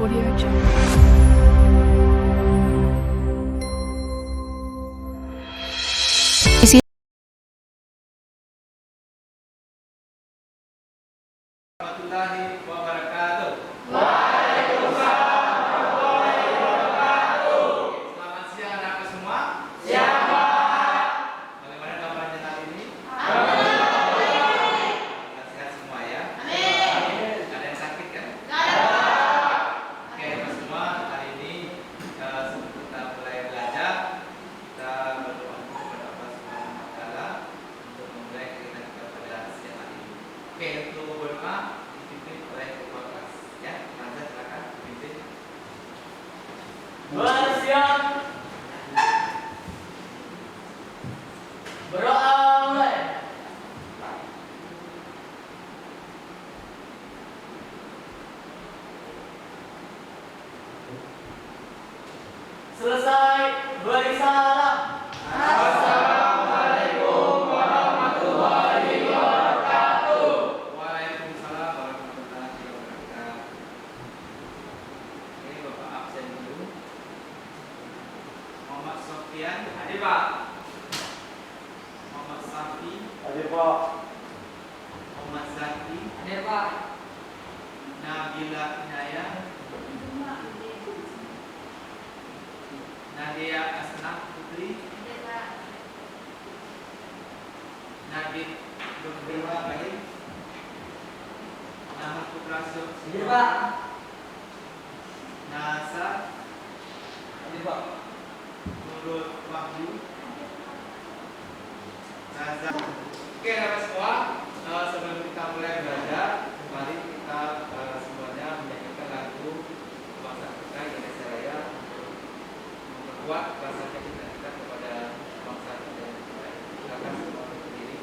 Audio Jungle. Warahmatullahi wabarakatuh. Waalaikumsalam warahmatullahi wabarakatuh. Selamat siang anak semua. Siang, Pak. Bagaimana kabarnya hari ini? Alhamdulillah. Sehat semua ya. Amin. Ada yang sakit kan? Nggak ada. Oke, Bapak semua, hari ini sebelum kita mulai belajar, kita berdoa kepada Allah Subhanahu wa taala untuk memulai kegiatan kita pada siang hari ini. Oke, untuk berdoa dipimpin oleh ketua kelas ya. Nazar silakan dipimpin. Bersiap. Berdoa mulai. Selesai beri salam. Assalamualaikum warahmatullahi wabarakatuh. Waalaikumsalam warahmatullahi wabarakatuh. Ini Bapak absen dulu. Muhammad Sofian, hadir Pak. Muhammad Safi, Hadir Pak. Muhammad Zaki, Hadir, Pak. Nabila Inaya, Nadia Asnaf Putri, Nadib Nurdewa Baik, Nama Putra Hadir, Pak. Nasa, Hadir, Pak. Nurul Wahyu, Naza. Oke, Bapak semua, sebelum kita mulai belajar, mari kita semuanya menyanyikan lagu bangsa kita Indonesia Raya untuk memperkuat rasa cinta kita kepada bangsa kita. Silakan semua berdiri.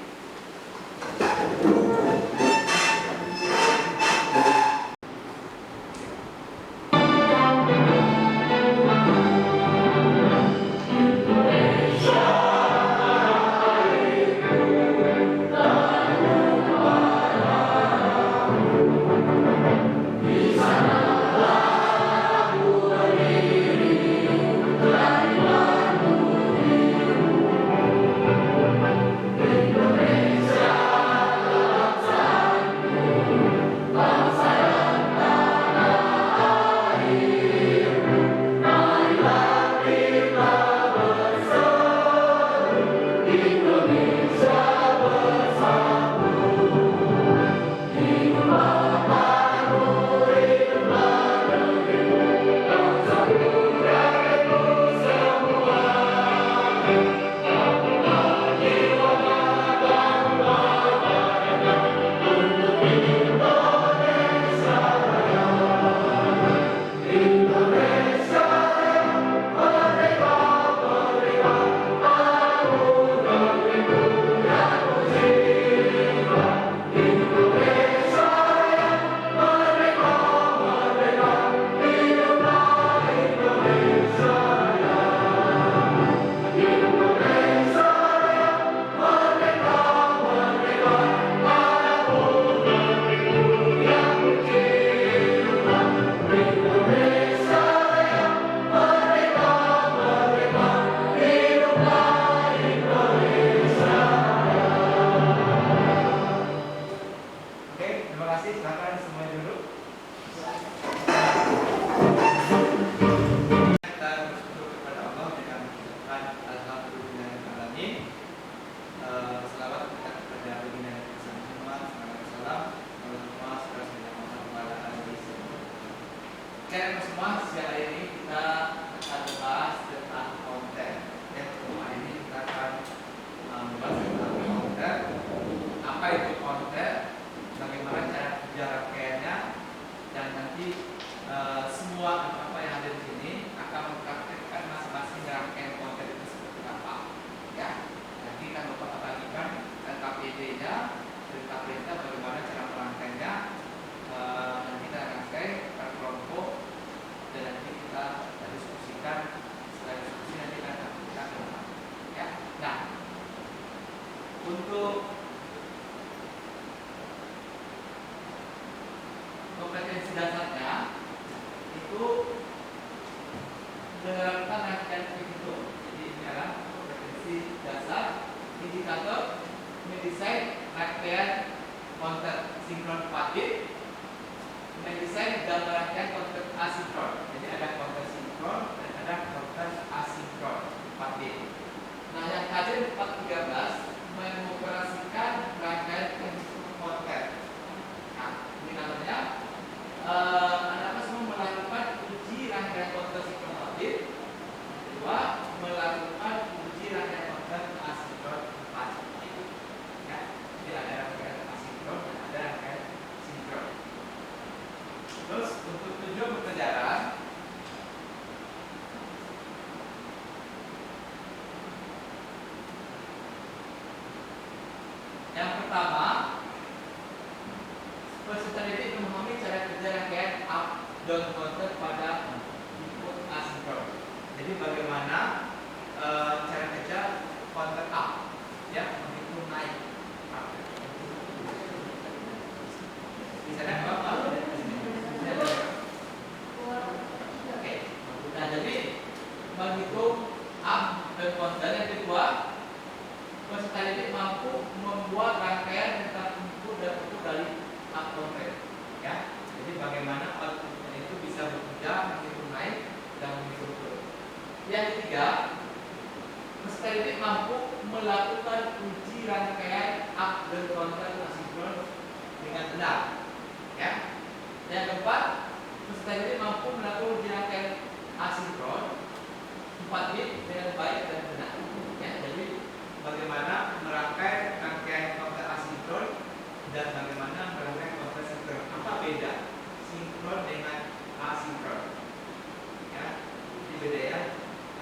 Oke, terima kasih. Silakan semuanya duduk. Kita bersyukur kepada Allah dengan mengucapkan alhamdulillahirobbilalamin. Selawat kita kepada baginda Nabi Muhammad SAW. Allahumma sholli ala Muhammad wa ala alihi wasallam. Oke, semua, siang hari ini kita akan membahas tentang konten. Yang pertama ini kita akan membahas tentang konten. Apa itu konten? Bagaimana cara kerja rangkaiannya, dan nanti semua apa yang ada di sini akan mempraktikkan masing-masing rangkaian konten itu seperti apa. Ya, nanti kan Bapak bagikan KPD-nya, dan KPD bagaimana cara merangkainya. Nanti kita rangkai per kelompok dan nanti kita diskusikan. Setelah diskusi nanti kita akan berikan kelompok. Ya, nah untuk kompetensi dasarnya itu konten dan rangkaian konten asinkron. Jadi ada konten sinkron dan ada konten asinkron 4D. Nah, yang tadi 413 mengoperasikan rangkaian konten. Nah, ini namanya anak semua melakukan uji rangkaian konten sinkron 4D. Kedua, melakukan uji rangkaian konten asinkron 4D. Ya, jadi ada rangkaian asinkron dan ada rangkaian sinkron. Terus untuk tujuan pembelajaran, yang pertama, peserta didik memahami cara kerja rangkaian up down konten pada input asinkron. Jadi bagaimana cara kerja konten up, ya, menghitung naik. Bisa kan apa? Oke. Nah, jadi menghitung up dan konten. Yang kedua, peserta didik mampu membuat rangkaian tentang input dan output dari up konten. Ya. Jadi bagaimana output itu bisa bekerja menghitung naik dan menghitung turun. Yang ketiga, peserta didik mampu melakukan uji rangkaian up dan konten asinkron dengan benar. Ya. Yang keempat, peserta didik mampu melakukan uji rangkaian asinkron 4 bit dengan baik dan benar. Ya, jadi bagaimana merangkai rangkaian konten asinkron dan bagaimana merangkai konten sinkron. Apa beda sinkron dengan asinkron? Ya, ini beda ya.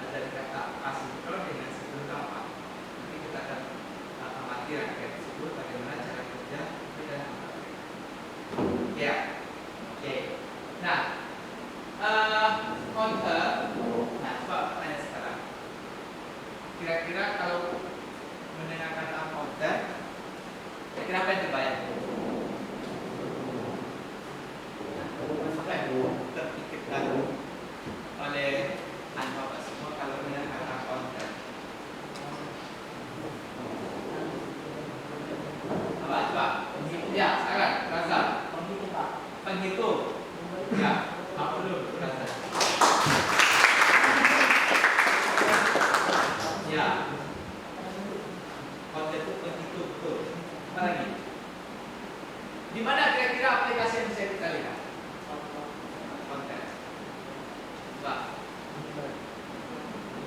Ada kata asinkron dengan sinkron itu apa? Nanti kita akan amati rangkaian tersebut bagaimana cara kerja dan ya. Oke. Nah, konten. Nah, coba pertanyaan sekarang. Kira-kira kalau mendengarkan tentang konten, kira-kira apa yang terbayang? Apa yang terpikirkan oleh anda semua kalau mendengarkan tentang konten? Apa? Coba. Ya, sekarang Razak. Penghitung. Ya, apa dulu Razak? Ya. Konten itu penghitung, betul. Apa lagi? Di mana kira-kira aplikasi yang bisa kita lihat? Konten. Coba.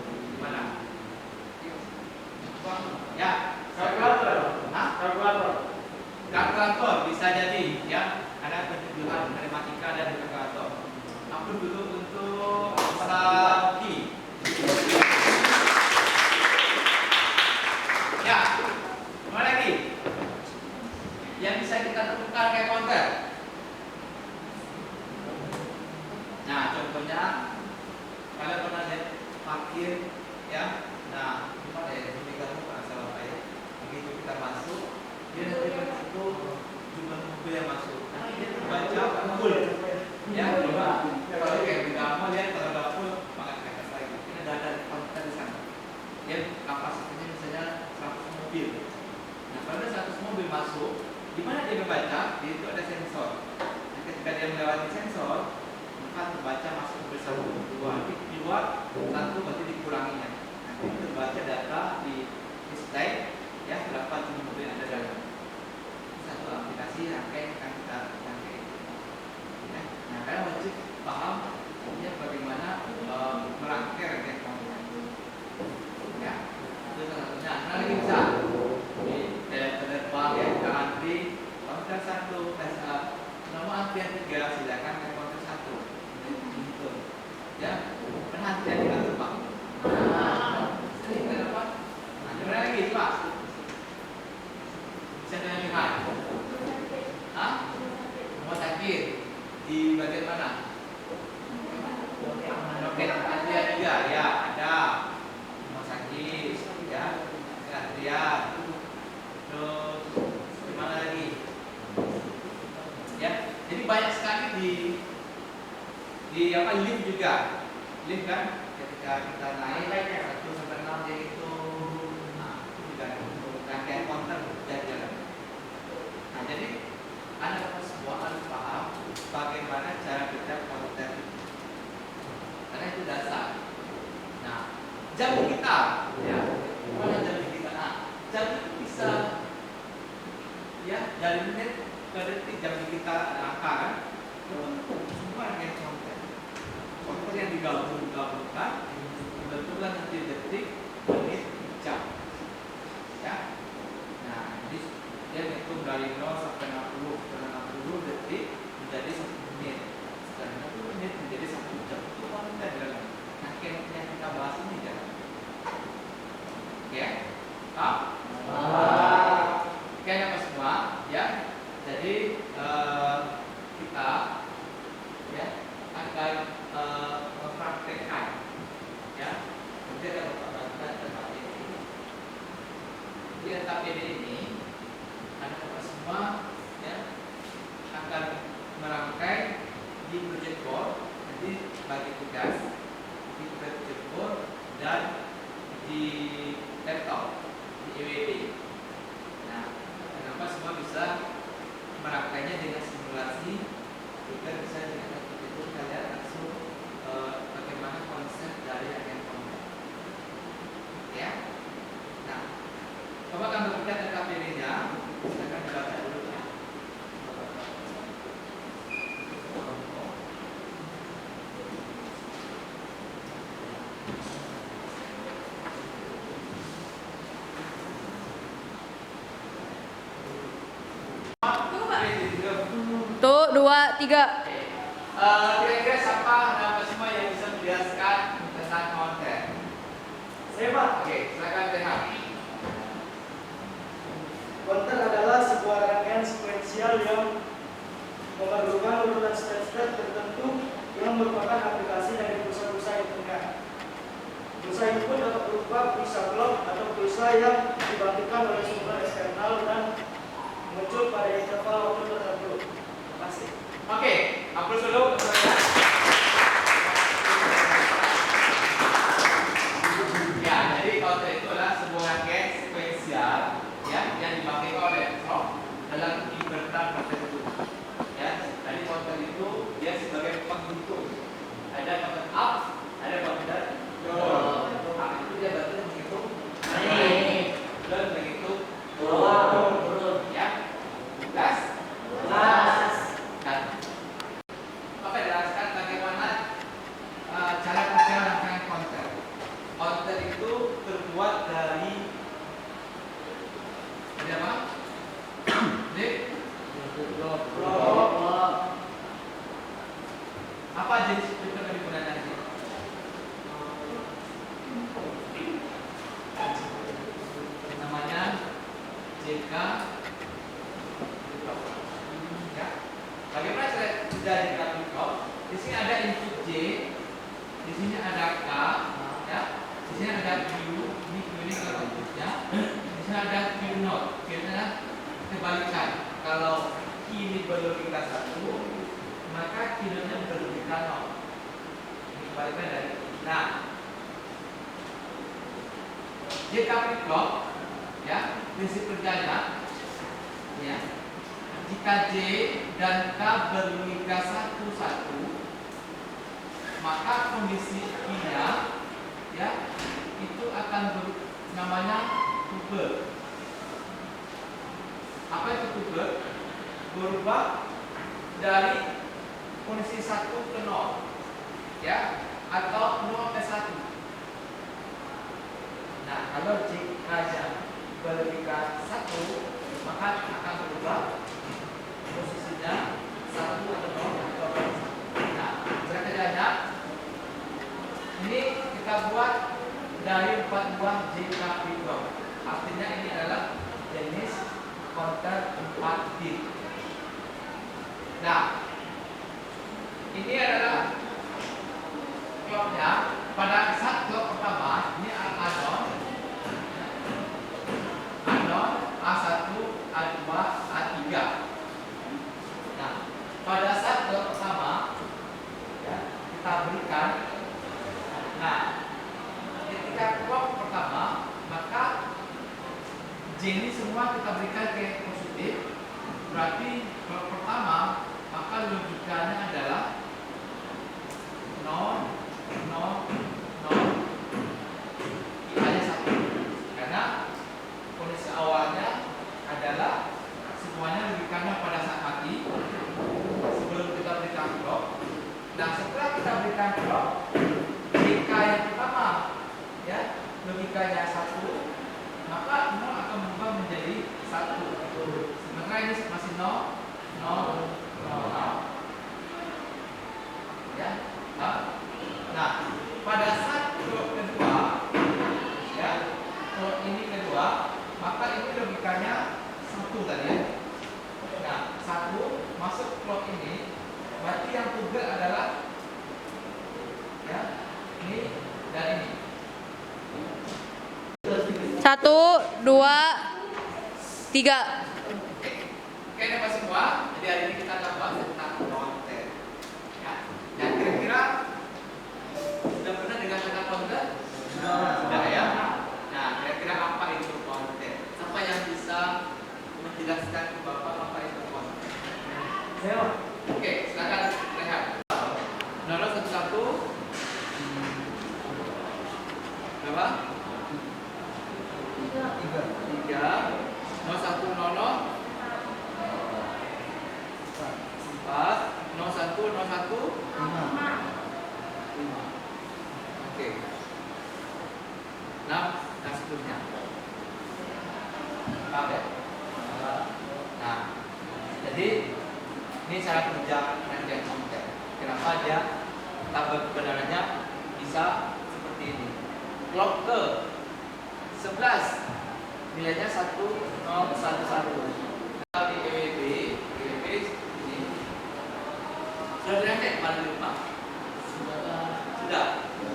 Di mana? Ya. Kalkulator. Hah? Kalkulator. Kalkulator bisa jadi, ya. Ada penjualan matematika dan kalkulator. Aku dulu untuk Saki. Ya, mana lagi? Yang bisa kita temukan kayak konten. Nah, contohnya kalian pernah lihat parkir, ya? Nah, gimana ya? Jadi kamu asal apa ya? Begitu kita masuk, dia nanti itu jumlah mobil yang masuk. Nah, dia terbaca full, ya? Kalau kayak di kamar lihat kalau udah full, maka ke atas lagi. Ini ada konten di sana. Ya, kapasitasnya misalnya 100 mobil. Nah, pada 100 mobil masuk, di mana dia membaca? Dia itu ada sensor. Nah, ketika dia melewati sensor, maka terbaca masuk mobil 1, 2, nanti keluar 1 berarti dikuranginya. Nanti terbaca data di display, ya, berapa jumlah mobil yang ada dalam. Satu aplikasi rangkai akan kita rangkai. Ya. Nah, kalian wajib paham ya bagaimana merangkai rangkaian konten. Ya, itu salah satunya. Nah, lagi bisa di terbang ya, kita antri konten 1, nomor antrian 3 silakan ke konten 1. Gitu. Ya, kan antrian kita terbang. Ini kenapa? Nah, gimana lagi, Pak? Bisa dengan lihat. Hah? Rumah sakit di bagian mana? Loket antrian juga, ya, ada. Rumah sakit, ya, antrian. Terus gimana lagi? Ya, jadi banyak sekali di apa lift juga. Lift kan ketika kita naik 1 sampai 6 dia itu, nah, itu juga rangkaian konten jalan. Nah, jadi Anda semua harus paham bagaimana cara jam digital, ya. Mana jam digital? Nah, jam itu bisa, ya, dari menit ke detik jam digital ada angka kan? Bentuk semua yang contoh. Contoh yang digabungkan, bentuklah nanti detik, menit, jam, ya. Nah, jadi dia hitung dari 0 sampai 60, setelah 60 detik menjadi 1 menit, setelah 60 menit menjadi 1 jam. Itu konten dalam. Nah, yang kita bahas ini jangan. Oke, oke, apa semua, ya. Jadi kita, ya, akan mempraktekkan, ya. Nanti ada beberapa TKPD. Di TKPD ini anak-anak semua, ya, akan merangkai di project board, nanti bagi tugas di project board dan di laptop, di EWB. Nah, kenapa semua bisa merangkainya dengan simulasi, kita bisa dengan itu kalian langsung bagaimana konsep dari agen konten, ya. Nah, coba kami buka TKPD-nya, silakan dibaca dulu ya. Tuh, 2, 3. Kira-kira siapa nama semua yang bisa menjelaskan tentang konten? Saya Pak. Oke, silakan Rehan. Konten adalah sebuah rangkaian sekuensial yang memerlukan urutan step-step tertentu yang merupakan aplikasi dari pulsa-pulsa internet. Pulsa input dapat berupa pulsa clock atau pulsa yang dibangkitkan oleh sumber eksternal dan muncul pada interval waktu tertentu. Terima kasih. Oke, hapus dulu. Ya, jadi konten itu adalah sebuah rangkaian sekuensial, ya, yang dipakai oleh laptop dalam pembentukan tertentu. Ya, jadi konten itu dia sebagai penghitung. Ada konten up, ada konten down. Up itu dia berarti menghitung naik dan menghitung turun. Ya, tugas. Dan oke, jelaskan bagaimana cara kerja rangkaian konten. Konten itu terbuat dari apa? Apa jenis struktur yang digunakan di sini? Namanya JK. Ya. Bagaimana cara kerja JK Flip-flop? Di sini ada input J, di sini ada K, ya. Di sini ada Q, ini Q ini kalau inputnya. Di sini ada Q not, Q nya kebalikan. Kalau Q ini berlogika 1, maka Q nya berlogika 0. Ini kebalikan dari. Nah, JK Flip-flop, ya, prinsip kerjanya, ya. Jika J dan K berlogika 1-1, maka kondisi I-nya, ya, itu akan namanya tuple. Apa itu tuple? Berubah dari kondisi 1 ke 0, ya, atau 0 ke 1. Nah, kalau jika berlogika 1, maka akan berubah posisinya 1 atau 0 atau 1. Nah, cara kerjanya ini kita buat dari 4 buah JK Flip-flop. Artinya ini adalah jenis konten 4 bit. Nah, ini adalah clocknya. Pada saat clock pertama ini anon, A1, A2, A3. Nah, pada saat clock pertama, ya, kita berikan. Nah, ketika clock pertama, maka J ini semua kita berikan ke positif. Berarti clock pertama, maka logikanya adalah 0, 0, 0, Ya. Nah, pada saat klub kedua, ya, klub ini kedua, maka ini logikanya satu tadi ya. Nah, satu masuk klub ini, berarti yang tunggal adalah ya ini dan ini. 1, 2, 3. Oke, ini Pak semua. Jadi hari ini kita akan bahas tentang konten. Ya. Dan kira-kira sudah pernah dengar kata konten? Sudah ya. Nah, kira-kira apa itu konten? Siapa yang bisa menjelaskan ke Bapak apa itu konten? Saya. Oke, silakan lihat. 0011 berapa? 3 0100 4 0101 5. Oke. 6 dan seterusnya. Paham ya? Nah, jadi ini cara kerja rangkaian konten. Kenapa dia tabel kebenarannya bisa seperti ini? Clock ke 11 nilainya 1011. Di EWB ini sudah dirangkai kemarin di rumah? Sudah.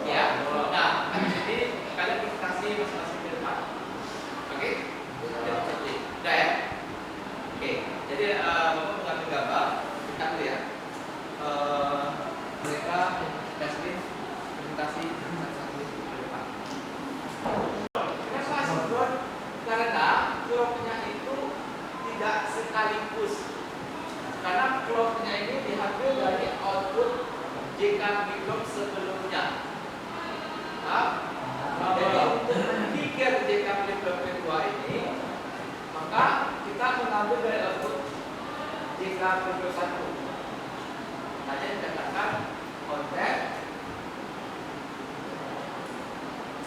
Ya. Nah, jadi kalian presentasi masing-masing di depan. Oke? Sudah ya? Oke. Jadi Bapak mengambil gambar, kita dulu ya. Mereka dashboard presentasi satu-satu ke depan. Kenapa sinkron? Karena clocknya itu tidak sekaligus. Karena clocknya ini diambil dari output JK Micro sebelumnya. Jadi untuk trigger JK Micro kedua ini, maka kita mengambil dari output JK Micro 1. Nah, jadi dikatakan konten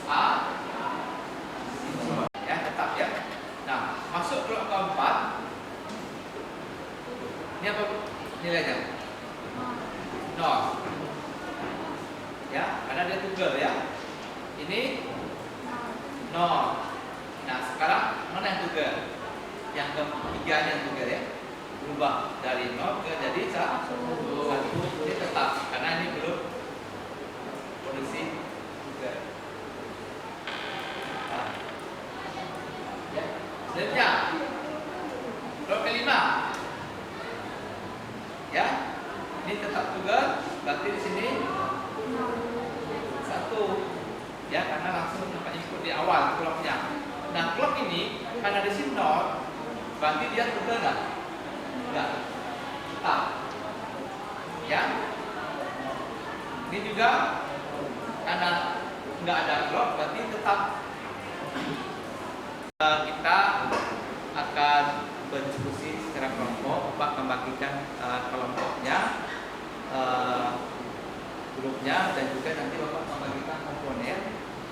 A ya, tetap ya. Nah, masuk blok keempat. Ini apa nilainya? 0. Ya, karena dia tunggal ya. Ini 0. Nah, sekarang mana yang tunggal? Yang ketiga yang tunggal ya. Berubah dari 0 ke jadi 1. Ini tetap karena ini belum produksi tunggal. Nah. Ya. Selanjutnya blok kelima. Ya, ini tetap tunggal, berarti di sini 1. Ya, karena langsung dapat input di awal clocknya. Nah, clock ini karena di sini 0, berarti dia tunggal nggak? Enggak. Tetap. Ya. Ini juga karena nggak ada clock, berarti tetap. Kita akan berdiskusi secara kelompok, Bapak membagikan kelompoknya, grupnya, dan juga nanti Bapak membagikan komponen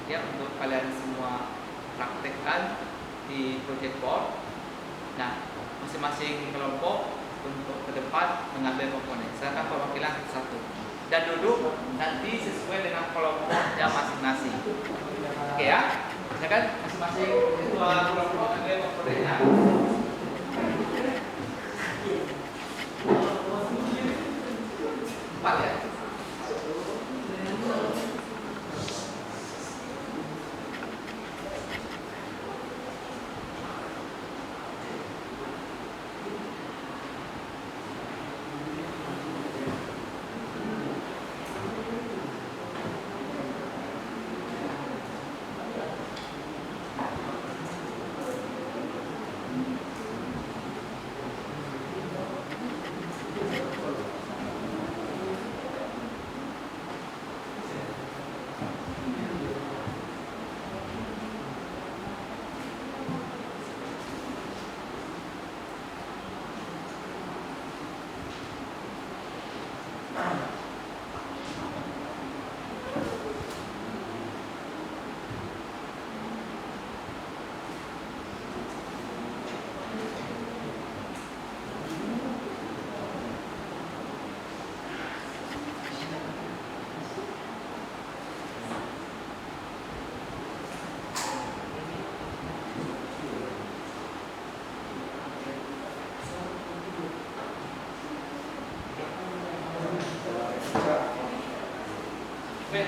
ya untuk kalian semua praktekkan di project board. Nah, masing-masing kelompok untuk ke depan mengambil komponen. Silakan perwakilan satu dan duduk nanti sesuai dengan kelompoknya masing-masing. Oke ya, silakan masing-masing ketua kelompok ambil komponennya. Empat ya.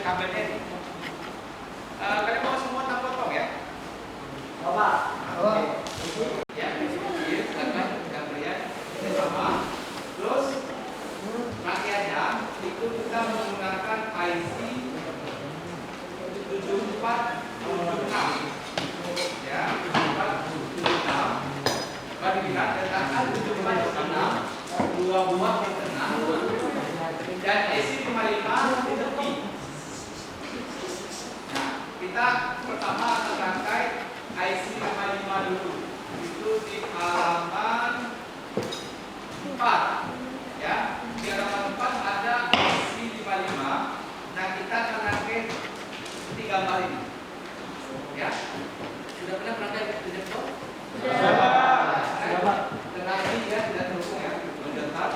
kabelnya ini. Kalian mau semua tak potong ya? Bapak. Oke. Ya, silakan Gabriel. Ini sama. Terus rangkaiannya itu kita menggunakan IC 7476. Ya, 7476. Bagi dilihat letakkan 7476 dua buah bertengah dan IC 55 di tepi. Nah, kita pertama akan rangkai IC 55 dulu. Itu di halaman 4. Ya, di halaman 4 ada IC 55. Nah, kita akan rangkai 3 gambar ini. Ya. Sudah pernah rangkai tidak kok? Tengah ini dia tidak terhubung ya, mendekat.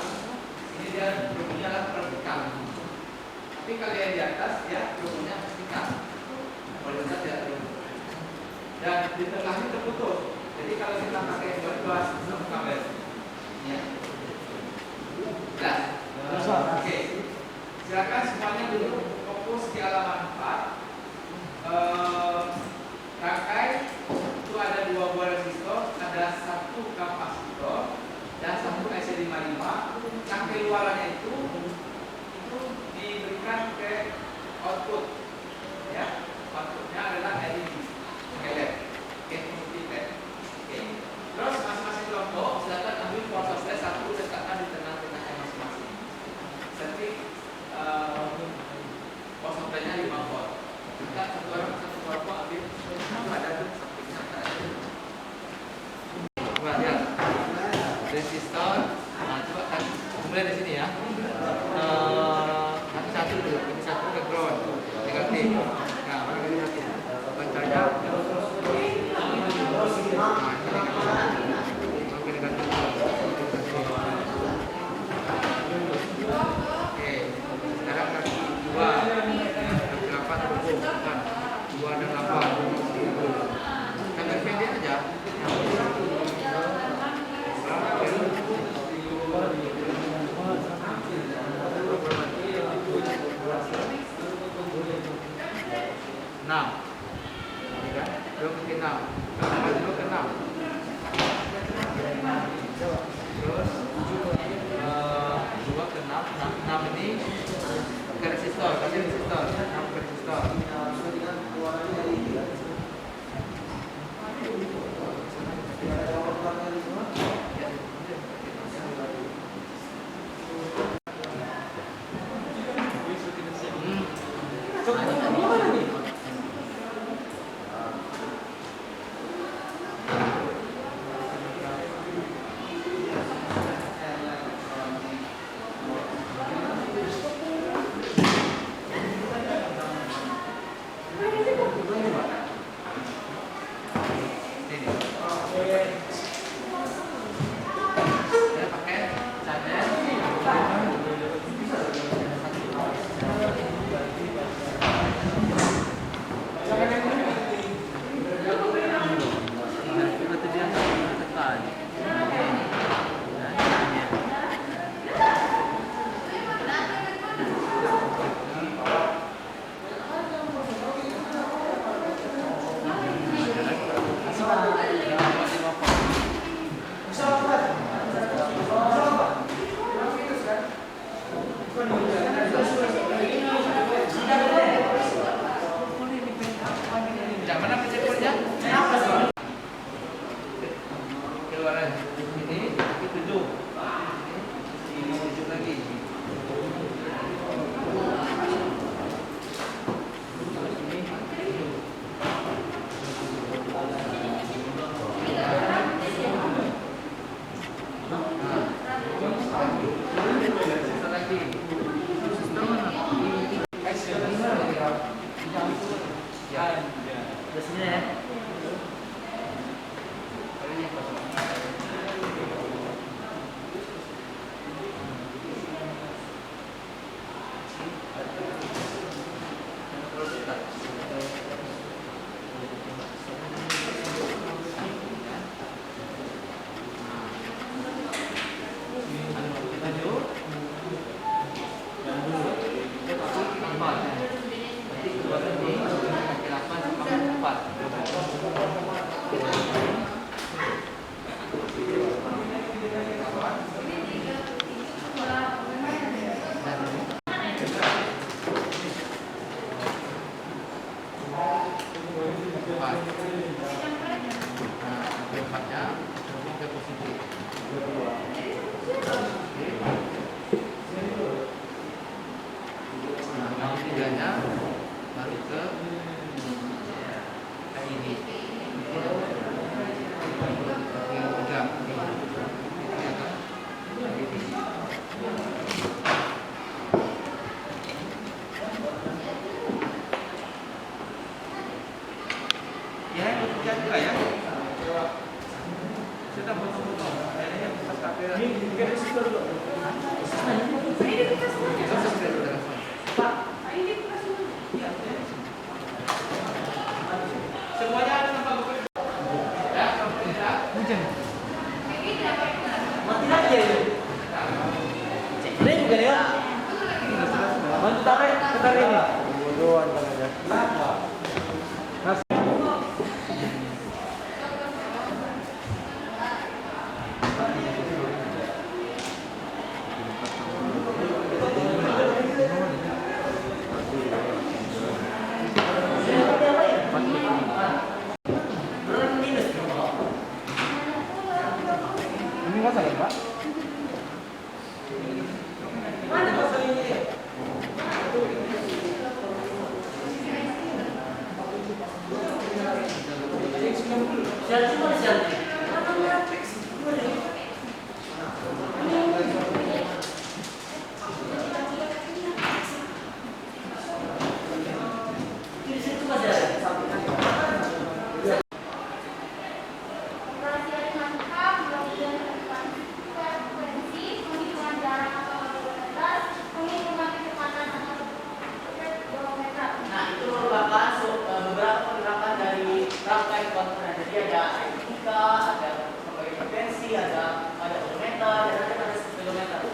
Ini dia hubungnya adalah vertikal. Tapi kalau yang di atas dia hubungnya vertikal. Mendekat tidak terhubung. Dan di tengah ini terputus. Jadi kalau kita pakai dua sistem kabel, ya. Jelas? Oke. Silakan semuanya dulu fokus di halaman 4. Rangkai itu ada 2 buah resistor, ada 1 kapasitor dan 1 IC55. Rangkai luarannya itu diberikan ke output, ya. Outputnya adalah LED, LED. Oke, multi-LED. Oke. Terus masing-masing kelompok silakan ambil power supply 1 letakkan di tengah-tengahnya masing-masing. Seperti power supply-nya 5 volt. Kita satu kelompok ambil ada tuh sampingnya ada. Coba lihat resistor. Nah, coba kan mulai dari sini ya. Satu dulu, ini satu ke ground, negatif. Nah, mana negatif? Bancanya. Oke, sekarang kaki 2, kaki 8 bukan 2 dan 8. Sampai pendek aja. Enam, belum ke 6, belum ke 6. Terus 2 ke 6, 6 ini ke resistor, kasih resistor, 6 ke resistor. tiganya baru ke ini. Yang tiga. Ya, yang juga ya. Kita foto-foto. Kayaknya pas kamera. Ini kita situ dulu. Pak, semuanya ada tempat bekerja. Ya, hujan. Mati lagi ya. Ini juga nih ya. Bantu tarik ini. Bodohan kan aja. Ini nggak salah Pak. Nah, itu merupakan beberapa penerapan dari rangkaian konten. Jadi ada etika, ada kompetensi, ada odometer, dan ada speedometer.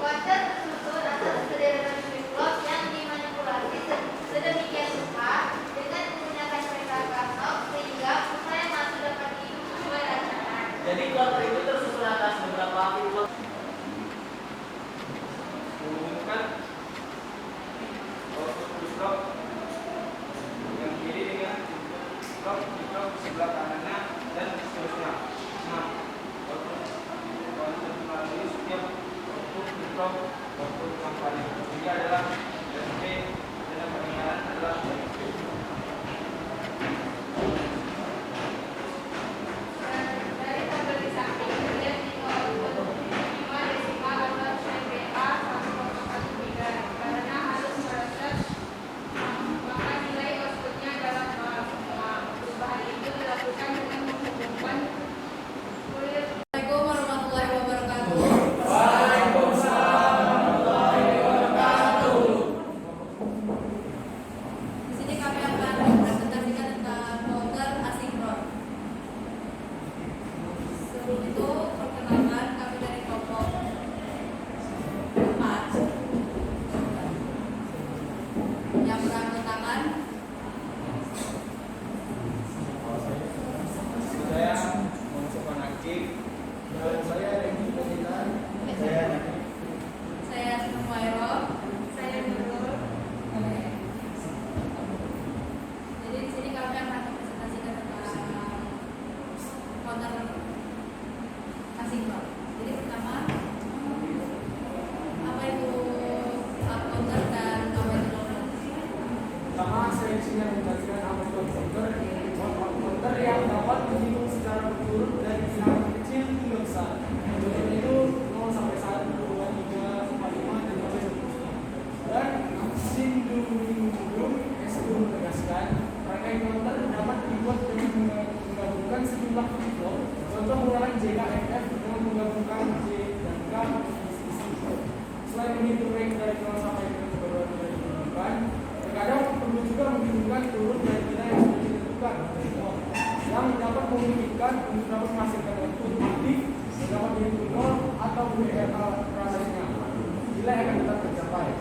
Wajar tersusun atas sederetan flip-flop yang dimanipulasi sedemikian rupa dengan menggunakan peta kartok sehingga pulsa yang masuk dapat dihitung sesuai rancangan. Jadi konten itu tersusun atas beberapa flip-flop. Hubungkan flip-flop yang kiri dengan flip-flop sebelah kanannya dan seterusnya. Nah, untuk melalui setiap flip-flop yang paling tinggi adalah SP dan peningkatan adalah SP. Dari tabel di samping dilihat di kolom 5 desimal atau CPA 1013 karena harus proses maka nilai outputnya adalah semua. Perubahan itu dilakukan dengan menghubungkan kulit. Assalamualaikum warahmatullahi wabarakatuh. Di sini kami akan mempresentasikan tentang counter asinkron. Sebelum itu, perkenalkan kami dari kelompok 4 yang beranggotakan Saya Muhammad Akif. Saya Regi Pemitan. saya Sumairo. Saya Nurul. Jadi di sini kami akan mempresentasikan tentang counter asinkron. Jadi pertama, apa itu counter dan apa itu local? Pertama, saya di sini menjelaskan apa itu counter. Counter yang dapat dihitung secara berturut dari yang kecil hingga besar. Contohnya itu 0 sampai 1, 2, 3, 4, 5, dan sampai seterusnya. Dan Sindung S2 menegaskan rangkaian counter dapat dibuat dengan menggabungkan sejumlah flip-flop. Contoh ulangan JKFF dengan menggabungkan J dan K. Selain menghitung range dari 0 sampai dengan kebaruan yang ditentukan, terkadang perlu juga menghitungkan turun dari nilai yang sudah ditentukan yang dapat memungkinkan untuk dapat menghasilkan output aktif yang dapat dihitung 0 atau URL prosesnya. Nilai akan tetap tercapai.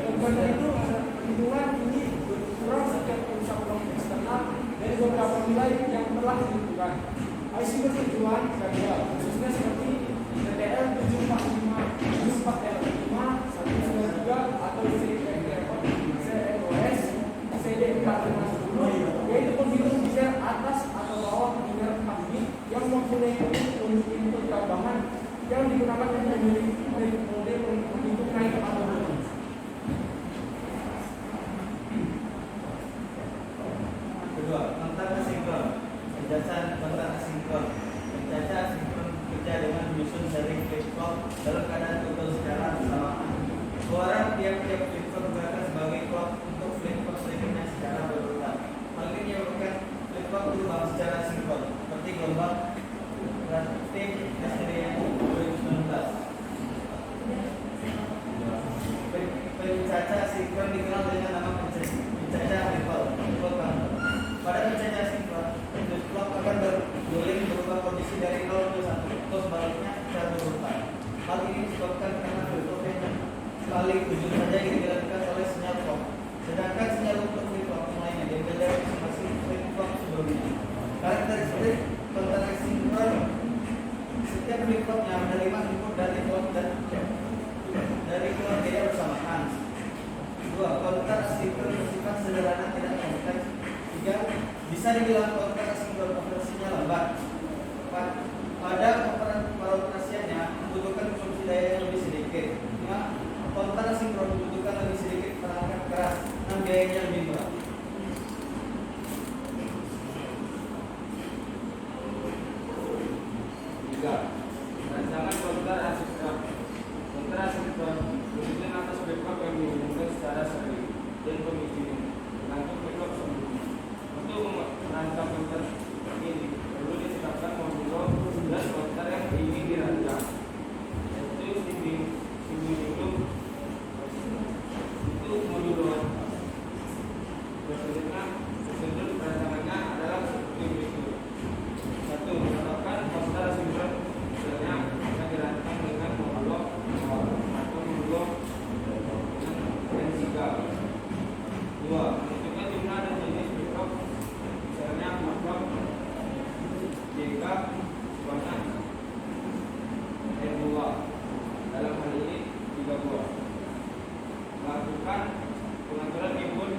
Contohnya itu perhitungan ini berkurang setiap ulang eksternal dari beberapa nilai yang telah ditentukan. IC bertujuan gagal, khususnya seperti TTL 745, 4L5, 193 atau CMOS, CD 4510, yaitu penghitung bisa atas atau bawah bidang ini yang mempunyai input tambahan yang digunakan untuk memiliki mode penghitung naik atau turun. kaca sinkron dikenal dengan nama pencaca level. Pada pencaca sinkron, flip-flop akan berguling berubah posisi dari 0 ke 1 atau sebaliknya secara berurutan. Hal ini disebabkan karena flip-flop yang sekali ujung saja yang dilakukan oleh sinyal clock. Sedangkan sinyal untuk flip-flop yang lainnya diambil dari masing-masing flip-flop sebelumnya. Karakteristik kontak sinkron: setiap flip-flopnya menerima input dari clock dan dari clock daya bersamaan. 2. Kontak sinkron bersifat sederhana, tidak kompleks. 3. Bisa dibilang kontak sinkron operasinya lambat. 4. Pada operasiannya membutuhkan fungsi daya yang lebih sedikit. 5. Kontak sinkron membutuhkan lebih sedikit perangkat keras dan biayanya lebih murah. Rancangan konter asinkron. Konter asinkron bertujuan atas flip-flop yang dihubungkan secara seri dan pemicunya mengangkut flip-flop sebelumnya. Untuk merancang konter ini perlu ditetapkan modulo dan konter yang ingin dirancang, yaitu itu modulo. Berikutnya prosedur perancangannya adalah seperti berikut. 1. Menetapkan konter asinkron misalnya akan dirancang dengan modulo atau modulo dengan N3. 2. Menentukan jumlah dan jenis flip-flop misalnya flip-flop JK sebanyak N2, dalam hal ini 3 buah. Melakukan pengaturan input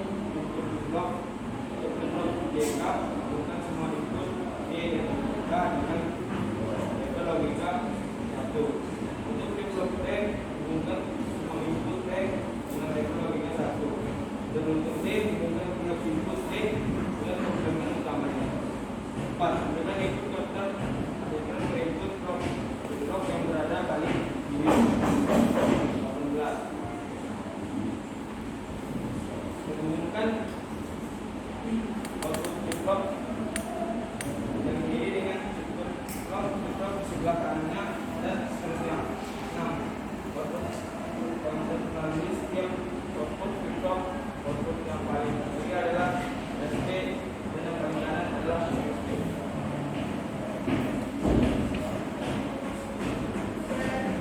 flip-flop untuk flip-flop JK, lakukan semua input D dan K dengan level logika 1. Untuk flip-flop T, hubungkan semua input T dengan level logika 1. Dan untuk D, hubungkan tiap input T dengan komplemen utamanya. 4. Dengan input konter, hubungkan ke input flip-flop yang berada kali di 18. Menghubungkan output flip-flop yang kiri dengan input flip-flop di sebelah kanannya dan seterusnya. 6. Output konter melalui setiap output flip-flop. Output yang paling kiri adalah SD dan yang paling kanan adalah SD.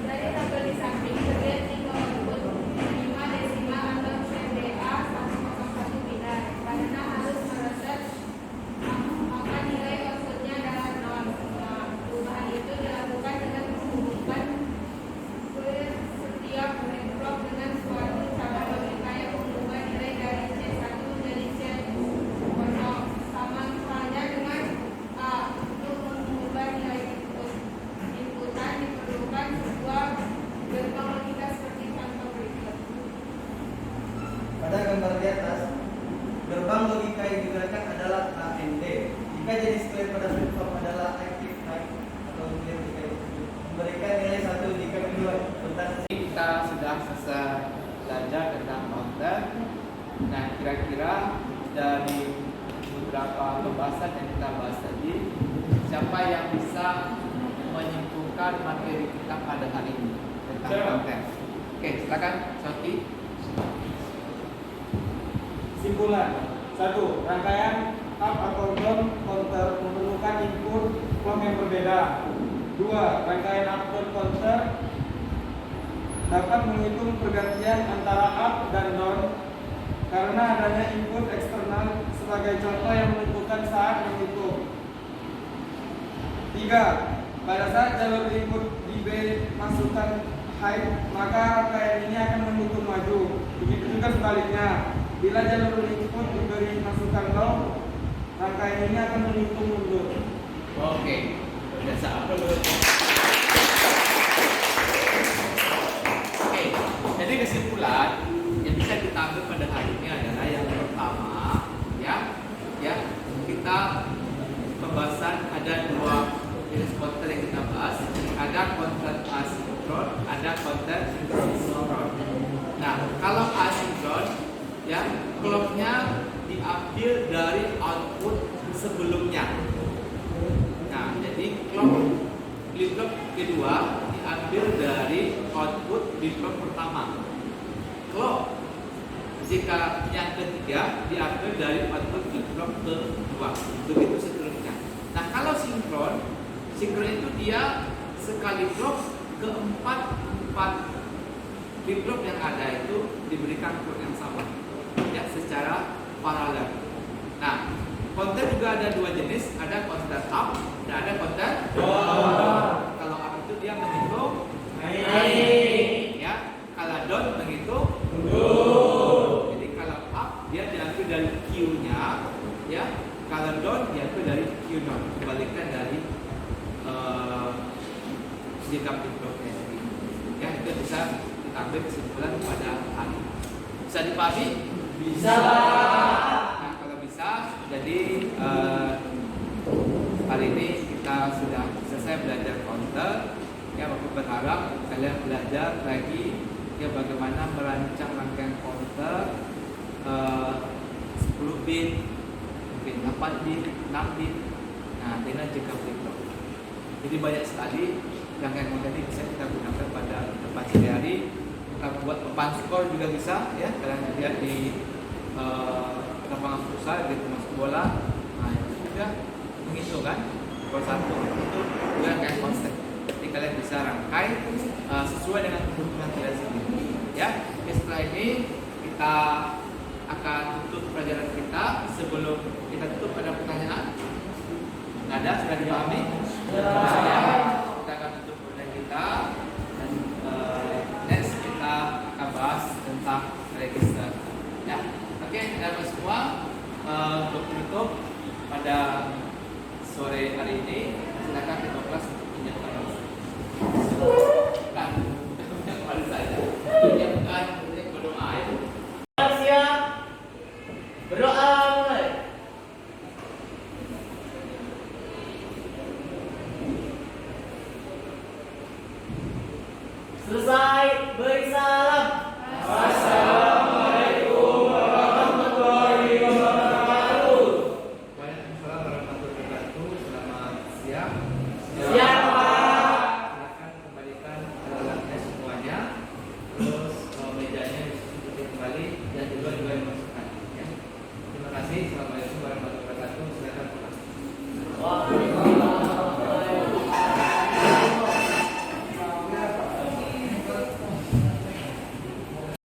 Dari tabel di samping terlihat jika output 5 desimal atau CBA 101 bidang. Karena harus mereset, maka nilai outputnya adalah 0. Perubahan itu dilakukan dengan menghubungkan ke setiap flip-flop dengan suatu cara logika yang mengubah nilai dari C1 menjadi C0. Sama halnya dengan A. Untuk mengubah nilai inputan diperlukan sebuah gerbang logika seperti contoh berikut. Pada gambar di atas, gerbang logika yang digunakan adalah AND. Jika jenis clear pada flip-flop adalah active high atau clear jika memberikan nilai 1 jika kedua kontak. Kita sudah selesai belajar tentang konter. Nah, kira-kira dari beberapa pembahasan yang kita bahas tadi, siapa yang bisa menyimpulkan materi kita pada hari ini tentang konten? Oke, silakan Soti. Simpulan. 1. Rangkaian up atau down counter memerlukan input clock yang berbeda. 2. Rangkaian up down counter dapat menghitung pergantian antara up dan down karena adanya input eksternal sebagai contoh yang menentukan saat menghitung. 3. Pada saat jalur input di B masukkan high, maka rangkaian ini akan menghitung maju. Begitu juga sebaliknya. Bila jalur input diberi masukan low, rangkaian ini akan menghitung mundur. Oke, biasa apa dulu? Oke, jadi kesimpulan yang bisa kita ambil pada hari ini adalah yang pertama, ya, kita pembahasan ada 2 jenis konter yang kita bahas. Ada konter asinkron, ada konter sinkron. Nah, kalau asinkron, ya, clocknya diambil dari output sebelumnya. Nah, jadi clock flip-flop kedua diambil dari output flip-flop pertama. Clock jika yang ketiga diambil dari output kickdrum kedua, begitu seterusnya. Nah kalau sinkron itu dia sekali drop keempat kickdrum yang ada itu diberikan clock yang sama, ya secara paralel. Nah counter juga ada dua jenis, ada counter up dan ada counter down. Kalau up itu dia menghitung naik, ya. Kalau down menghitung turun. Jadi kalau up dia diambil dari Q-nya, ya. Kalau down diambil dari Q0, kebalikan dari sikap kickdrumnya sendiri. Ya itu bisa kita ambil kesimpulan pada hari. Bisa dipahami? Bisa. Jadi hari ini kita sudah selesai belajar counter. Ya, Bapak berharap kalian belajar lagi ya bagaimana merancang rangkaian counter 10 bit, mungkin 8 bit, 6 bit. Nah, dengan jangka kickdrum. Jadi banyak sekali rangkaian counter ini bisa kita gunakan pada tempat sehari-hari. Kita buat papan skor juga bisa, ya. Kalian lihat di lapangan futsal di rumah bola, nah itu juga menghitung kan, skor 1 itu juga kayak konsep. Jadi kalian bisa rangkai sesuai dengan kebutuhan kalian sendiri. Ya, oke, setelah ini kita akan tutup pelajaran kita. Sebelum kita tutup ada pertanyaan? Nggak ada, sudah dipahami? Ya, kita akan tutup pelajaran kita dan next kita akan bahas tentang register. Ya. Oke, teman-teman semua, untuk menutup pada sore hari ini, silakan kita kelas untuk menyatakan. Silakan, pada saya. Silakan, berdoa ya. Siap. Berdoa mulai. Selesai, beri salam. Assalamualaikum warahmatullahi wabarakatuh. Waalaikumsalam warahmatullahi wabarakatuh. Selamat siang.